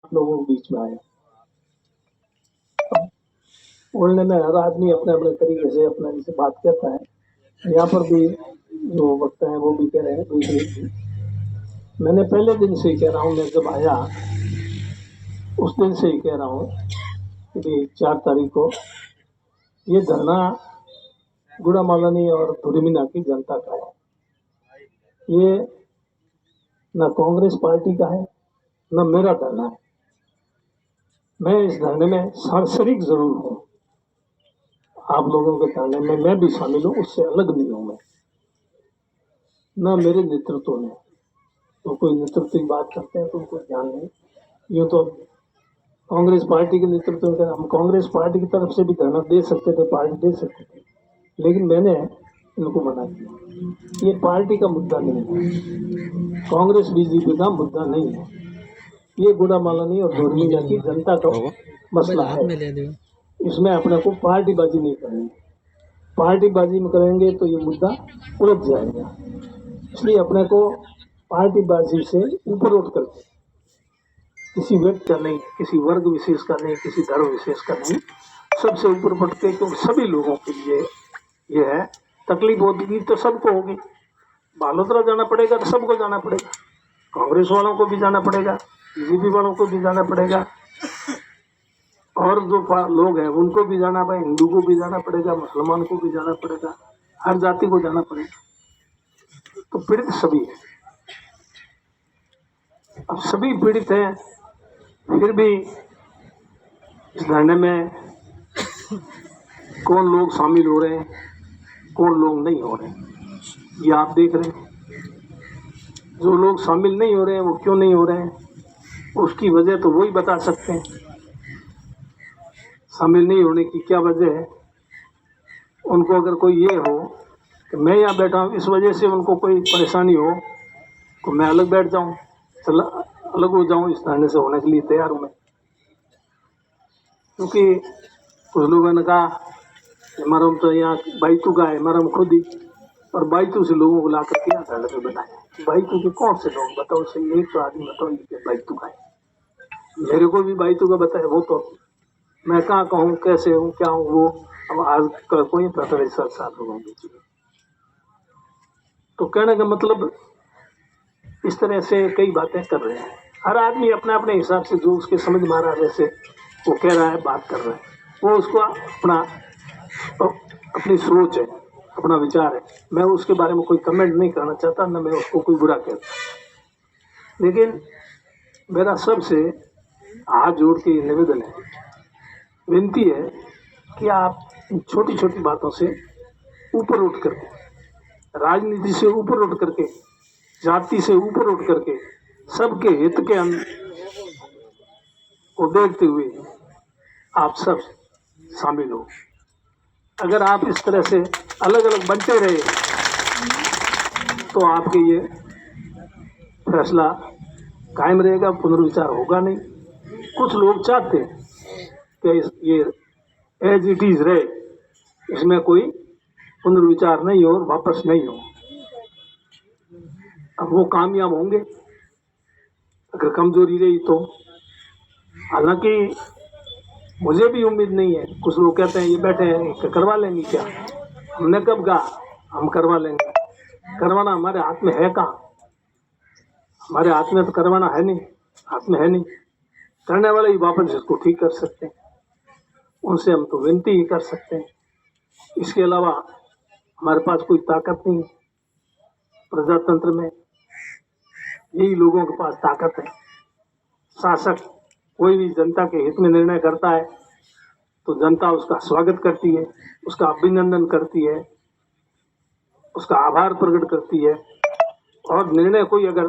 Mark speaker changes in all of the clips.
Speaker 1: लोगों के बीच में आया। बोलने में हर आदमी अपने अपने तरीके से अपने से बात करता है। यहाँ पर भी जो वक्ता है वो भी कह रहे हैं दूसरे भी। मैंने पहले दिन से ही कह रहा हूँ, मैं जब आया उस दिन से ही कह रहा हूँ कि 4 तारीख को ये धरना गुड़ामालानी और धुरीमीना की जनता का है। ये न कांग्रेस पार्टी का है न मेरा धरना है। मैं इस धरने में शरीक जरूर हूँ, आप लोगों के धरने में मैं भी शामिल हूँ, उससे अलग नहीं हूँ मैं, न मेरे नेतृत्व में। तो कोई नेतृत्व की बात करते हैं तो उनको ध्यान नहीं। यूँ तो कांग्रेस पार्टी के नेतृत्व में हम कांग्रेस पार्टी की तरफ से भी धरना दे सकते थे, पार्टी दे सकते थे, लेकिन मैंने इनको मना किया। ये पार्टी का मुद्दा नहीं है, कांग्रेस बीजेपी का मुद्दा नहीं है, ये गुड़ामालानी और धुरीमीना की जनता का मसला है। इसमें अपने को पार्टीबाजी नहीं करनी। पार्टीबाजी में करेंगे तो ये मुद्दा उलझ जाएगा। इसलिए अपने को पार्टीबाजी से ऊपर उठ करके, किसी व्यक्ति का नहीं, किसी वर्ग विशेष का नहीं, किसी धर्म विशेष का नहीं, सबसे ऊपर उठ के, क्योंकि सभी लोगों के लिए ये है। तकलीफ होगी तो सबको होगी। बालोतरा जाना पड़ेगा तो सबको जाना पड़ेगा, कांग्रेस वालों को भी जाना पड़ेगा, बीजेपी वालों को भी जाना पड़ेगा, और जो लोग हैं उनको भी जाना पड़ेगा, हिंदू को भी जाना पड़ेगा, मुसलमान को भी जाना पड़ेगा, हर जाति को जाना पड़ेगा। तो पीड़ित सभी है। अब सभी पीड़ित हैं, फिर भी इस धरने में कौन लोग शामिल हो रहे हैं, कौन लोग नहीं हो रहे हैं, ये आप देख रहे हैं। जो लोग शामिल नहीं हो रहे हैं वो क्यों नहीं हो रहे हैं, उसकी वजह तो वही बता सकते हैं। शामिल नहीं होने की क्या वजह है, उनको अगर कोई ये हो कि मैं यहाँ बैठा हूँ इस वजह से उनको कोई परेशानी हो तो मैं अलग बैठ जाऊँ, चला अलग हो जाऊँ, इस धरने से होने के लिए तैयार हूँ मैं। क्योंकि कुछ लोगों ने कहा मरम तो यहाँ बाइतू का है, मरम खुद ही, और बाइतू से लोगों को ला करके यहाँ धरने पे बनाए। बाइतू के कौन से लोग बताओ, सही एक तो आदमी बताओ ये बाइतू का है। मेरे को भी बाइतू का बताए, वो तो मैं कहाँ कहूँ, कैसे हूँ, क्या हूँ, वो अब आज कल कोई पता नहीं। साथ लोगों के तो कहने का मतलब इस तरह से कई बातें कर रहे हैं। हर आदमी अपने अपने हिसाब से जो उसके समझ में आ रहा है वैसे वो कह रहा है, बात कर रहा है, वो उसको अपनी सोच है, अपना विचार है। मैं उसके बारे में कोई कमेंट नहीं करना चाहता, न मैं उसको कोई बुरा कहता। लेकिन मेरा सबसे हाथ जोड़ के निवेदन है, विनती है कि आप छोटी छोटी बातों से ऊपर उठ करके, राजनीति से ऊपर उठ करके, जाति से ऊपर उठ करके, सबके हित के को देखते हुए आप सब शामिल हो। अगर आप इस तरह से अलग अलग बनते रहे तो आपके ये फैसला कायम रहेगा, पुनर्विचार होगा नहीं। कुछ लोग चाहते हैं कि ये एज इट इज रहे, इसमें कोई पुनर्विचार नहीं हो और वापस नहीं हो। अब वो कामयाब होंगे अगर कमजोरी रही तो। हालांकि मुझे भी उम्मीद नहीं है। कुछ लोग कहते हैं ये बैठे हैं करवा लेंगे क्या, हमने कब कहा हम करवा लेंगे। करवाना हमारे हाथ में है कहाँ, हमारे हाथ में तो करवाना है नहीं, हाथ में है नहीं। करने वाले ही वापस इसको ठीक कर सकते हैं, उनसे हम तो विनती ही कर सकते हैं। इसके अलावा हमारे पास कोई ताकत नहीं है। प्रजातंत्र में यही लोगों के पास ताकत है। शासक कोई भी जनता के हित में निर्णय करता है तो जनता उसका स्वागत करती है, उसका अभिनंदन करती है, उसका आभार प्रकट करती है। और निर्णय कोई अगर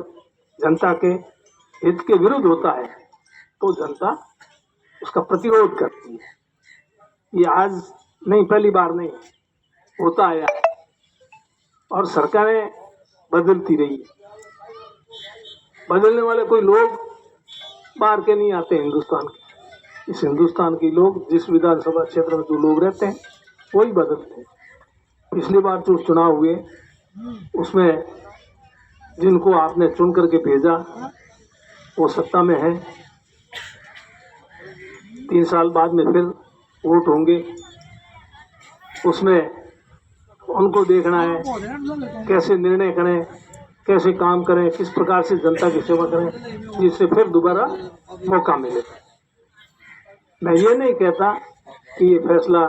Speaker 1: जनता के हित के विरुद्ध होता है तो जनता उसका प्रतिरोध करती है। ये आज नहीं, पहली बार नहीं, होता आया है और सरकारें बदलती रही है। बदलने वाले कोई लोग बाहर के नहीं आते हिंदुस्तान के। इस हिंदुस्तान के लोग, जिस विधानसभा क्षेत्र में जो लोग रहते हैं वही बदलते हैं। पिछली बार जो चुनाव हुए उसमें जिनको आपने चुन करके भेजा वो सत्ता में है, 3 साल बाद में फिर वोट होंगे, उसमें उनको देखना है कैसे निर्णय करें, कैसे काम करें, किस प्रकार से जनता की सेवा करें, जिससे फिर दोबारा मौका मिले। मैं ये नहीं कहता कि ये फैसला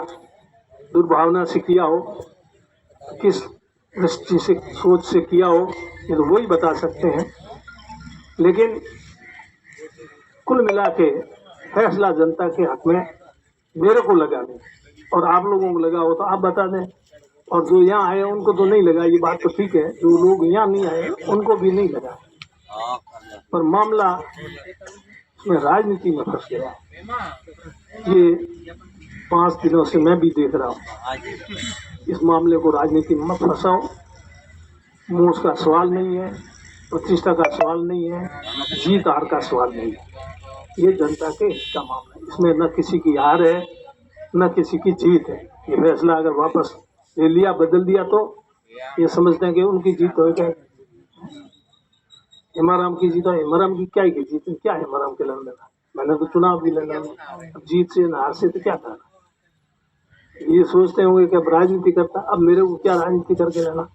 Speaker 1: दुर्भावना से किया हो, किस दृष्टि से सोच से किया हो, ये तो वही बता सकते हैं, लेकिन कुल मिला के फैसला जनता के हक में मेरे को लगा नहीं, और आप लोगों को लगा हो तो आप बता दें, और जो यहाँ आए उनको तो नहीं लगा, ये बात तो ठीक है, जो लोग यहाँ नहीं आए उनको भी नहीं लगा, पर मामला इसमें राजनीति में फंस गया। ये 5 दिनों से मैं भी देख रहा हूँ, इस मामले को राजनीति में मत फंसाओ। मोक्ष का सवाल नहीं है, प्रतिष्ठा का सवाल नहीं है, जीत हार का सवाल नहीं है, ये जनता के हित का मामला है। इसमें न किसी की हार है न किसी की जीत है। ये फैसला अगर वापस ले लिया, बदल दिया, तो ये समझते हैं कि उनकी जीत हो गई। हिमाराम की जीत है, हिमाराम की क्या की जीत, क्या है हिमाराम के लड़ने का? मैंने तो चुनाव भी लड़ा, अब जीत से न हार से तो क्या था। ये सोचते होंगे कि अब राजनीति करता, अब मेरे को क्या राजनीति करके रहना,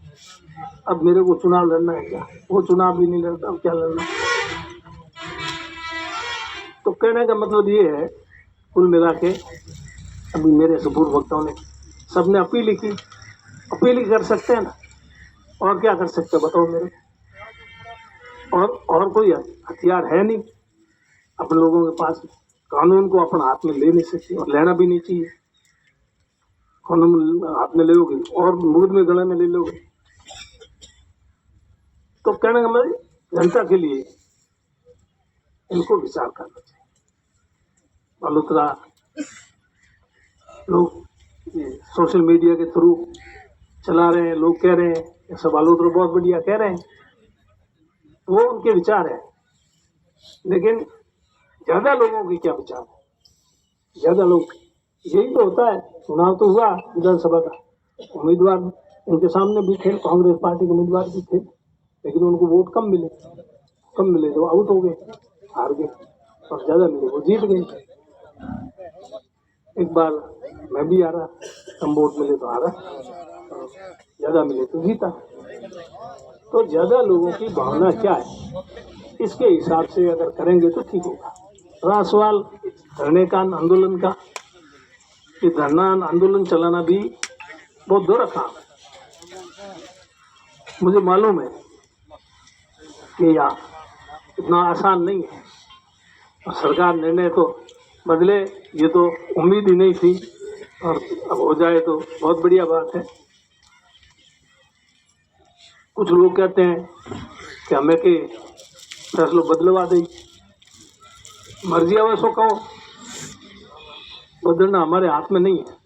Speaker 1: अब मेरे को चुनाव लड़ना है क्या? वो चुनाव भी नहीं लड़ता, अब क्या लड़ना? तो कहने का मतलब ये है, कुल मिला के अभी मेरे से पूर्व वक्ताओं ने सबने अपील की, अपील ही कर सकते हैं ना, और क्या कर सकते हैं बताओ मेरे? और कोई हथियार है नहीं अपने लोगों के पास। कानून को अपने हाथ में ले नहीं सकते और लेना भी नहीं चाहिए। कानून हाथ में लोगे और मुर्द में गले में ले लोगे। तो कहने का मतलब जनता के लिए इनको विचार करना चाहिए। मल्होत्रा लोग सोशल मीडिया के थ्रू चला रहे हैं, लोग कह रहे हैं ये सब मल्होत्रा बहुत बढ़िया कह रहे हैं, वो उनके विचार है, लेकिन ज्यादा लोगों के क्या विचार है? ज्यादा लोग, यही तो होता है। चुनाव तो हुआ विधानसभा का, उम्मीदवार उनके सामने भी थे, कांग्रेस पार्टी के उम्मीदवार भी थे, लेकिन उनको वोट कम मिले तो आउट हो गए, हार गए, और ज्यादा मिले वो जीत गए। एक बार मैं भी आ रहा, कम वोट मिले तो हारा, ज्यादा मिले तो जीता। तो ज्यादा लोगों की भावना क्या है, इसके हिसाब से अगर करेंगे तो ठीक होगा। रहा सवाल धरने का, आंदोलन का, कि धरना आंदोलन चलाना भी बहुत बुरा काम है। मुझे मालूम है कि यह इतना आसान नहीं है, और सरकार निर्णय तो बदले, ये तो उम्मीद ही नहीं थी, और अब हो जाए तो बहुत बढ़िया बात है। कुछ लोग कहते हैं कि हमें के फैसलों बदलवा दें, मर्जी आवे सो कहो, बदलना हमारे हाथ में नहीं है।